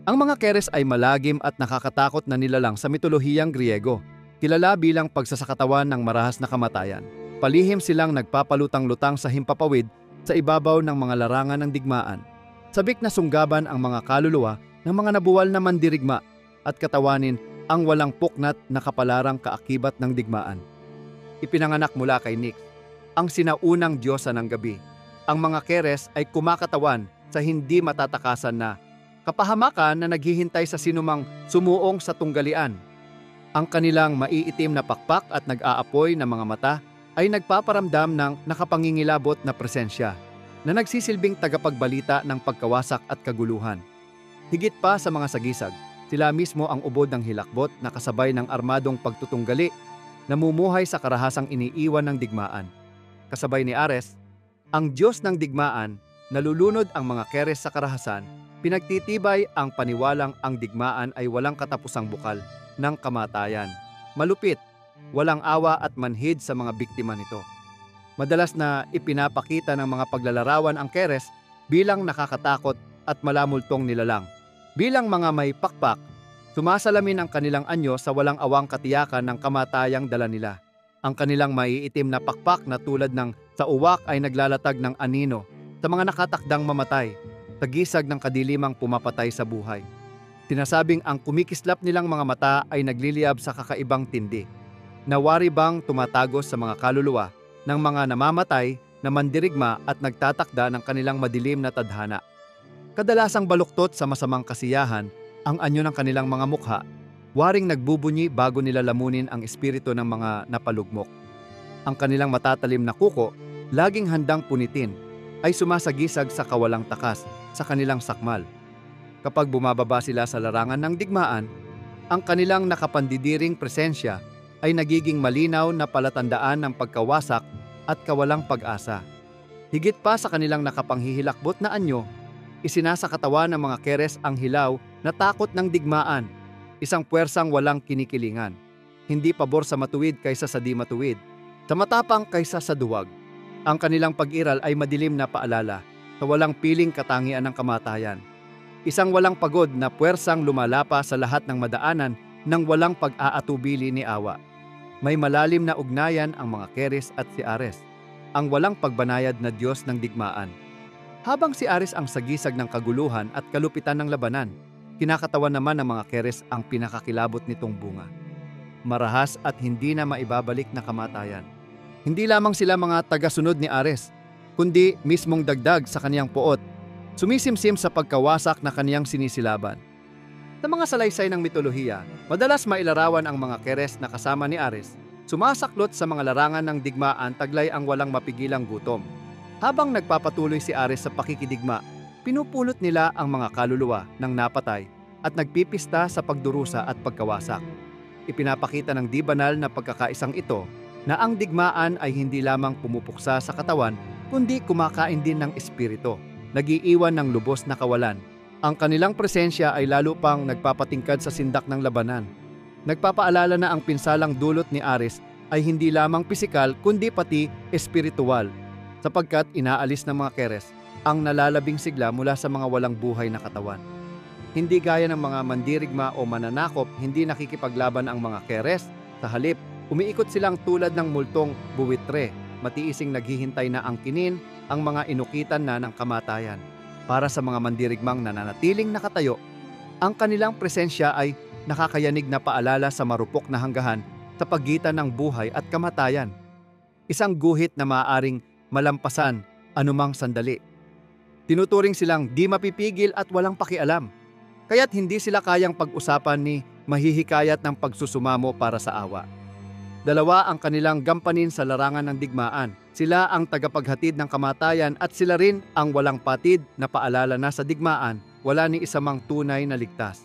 Ang mga keres ay malagim at nakakatakot na nilalang sa mitolohiyang Griego, kilala bilang pagsasakatawan ng marahas na kamatayan. Palihim silang nagpapalutang-lutang sa himpapawid sa ibabaw ng mga larangan ng digmaan. Sabik na sunggaban ang mga kaluluwa ng mga nabuwal na mandirigma at katawanin ang walang puknat na kapalarang kaakibat ng digmaan. Ipinanganak mula kay Nyx, ang sinaunang diyosa ng gabi. Ang mga keres ay kumakatawan sa hindi matatakasan na kapahamakan na naghihintay sa sinumang sumuong sa tunggalian. Ang kanilang maiitim na pakpak at nag-aapoy na mga mata ay nagpaparamdam ng nakapangingilabot na presensya na nagsisilbing tagapagbalita ng pagkawasak at kaguluhan. Higit pa sa mga sagisag, sila mismo ang ubod ng hilakbot na kasabay ng armadong pagtutunggali, namumuhay sa karahasang iniiwan ng digmaan. Kasabay ni Ares, ang Diyos ng digmaan, nalulunod ang mga keres sa karahasan, pinagtitibay ang paniwalang ang digmaan ay walang katapusang bukal ng kamatayan. Malupit, walang awa at manhid sa mga biktima nito. Madalas na ipinapakita ng mga paglalarawan ang keres bilang nakakatakot at malamultong nilalang. Bilang mga may pakpak, sumasalamin ang kanilang anyo sa walang awang katiyakan ng kamatayang dala nila. Ang kanilang maiitim na pakpak na tulad ng sa uwak ay naglalatag ng anino sa mga nakatakdang mamatay, tagisag ng kadilimang pumapatay sa buhay. Sinasabing ang kumikislap nilang mga mata ay nagliliyab sa kakaibang tindi. Nawari bang tumatagos sa mga kaluluwa ng mga namamatay na mandirigma at nagtatakda ng kanilang madilim na tadhana. Kadalasang baluktot sa masamang kasiyahan ang anyo ng kanilang mga mukha, waring nagbubunyi bago nila lamunin ang espiritu ng mga napalugmok. Ang kanilang matatalim na kuko, laging handang punitin, ay sumasagisag sa kawalang takas sa kanilang sakmal. Kapag bumababa sila sa larangan ng digmaan, ang kanilang nakapandidiring presensya ay nagiging malinaw na palatandaan ng pagkawasak at kawalang pag-asa. Higit pa sa kanilang nakapanghihilakbot na anyo, isinasakatawan ng mga keres ang hilaw na takot ng digmaan, isang puwersang walang kinikilingan, hindi pabor sa matuwid kaysa sa di matuwid, sa matapang kaysa sa duwag. Ang kanilang pag-iral ay madilim na paalala sa walang piling katangian ng kamatayan. Isang walang pagod na puwersang lumalapa sa lahat ng madaanan ng walang pag-aatubili ni awa. May malalim na ugnayan ang mga keres at si Ares, ang walang pagbanayad na Diyos ng digmaan. Habang si Ares ang sagisag ng kaguluhan at kalupitan ng labanan, kinakatawan naman ng mga keres ang pinakakilabot nitong bunga. Marahas at hindi na maibabalik na kamatayan. Hindi lamang sila mga tagasunod ni Ares, kundi mismong dagdag sa kaniyang poot, sumisimsim sa pagkawasak na kaniyang sinisilaban. Sa mga salaysay ng mitolohiya, madalas mailarawan ang mga keres na kasama ni Ares, sumasaklot sa mga larangan ng digmaan taglay ang walang mapigilang gutom. Habang nagpapatuloy si Ares sa pakikidigma, pinupulot nila ang mga kaluluwa ng napatay at nagpipista sa pagdurusa at pagkawasak. Ipinapakita ng di banal na pagkakaisang ito na ang digmaan ay hindi lamang pumupuksa sa katawan, kundi kumakain din ng espiritu, nagiiwan ng lubos na kawalan. Ang kanilang presensya ay lalo pang nagpapatingkad sa sindak ng labanan. Nagpapaalala na ang pinsalang dulot ni Ares ay hindi lamang pisikal kundi pati espiritual, sapagkat inaalis ng mga keres ang nalalabing sigla mula sa mga walang buhay na katawan. Hindi gaya ng mga mandirigma o mananakop, hindi nakikipaglaban ang mga keres. Sa halip, umiikot silang tulad ng multong buwitre, matiising naghihintay na angkinin ang mga inukitan na ng kamatayan. Para sa mga mandirigmang nananatiling nakatayo, ang kanilang presensya ay nakakayanig na paalala sa marupok na hanggahan sa pagitan ng buhay at kamatayan. Isang guhit na maaaring malampasan anumang sandali. Tinuturing silang di mapipigil at walang pakialam, kaya't hindi sila kayang pag-usapan ni mahihikayat ng pagsusumamo para sa awa. Dalawa ang kanilang gampanin sa larangan ng digmaan. Sila ang tagapaghatid ng kamatayan at sila rin ang walang patid na paalala na sa digmaan, wala ni isa mang tunay na ligtas.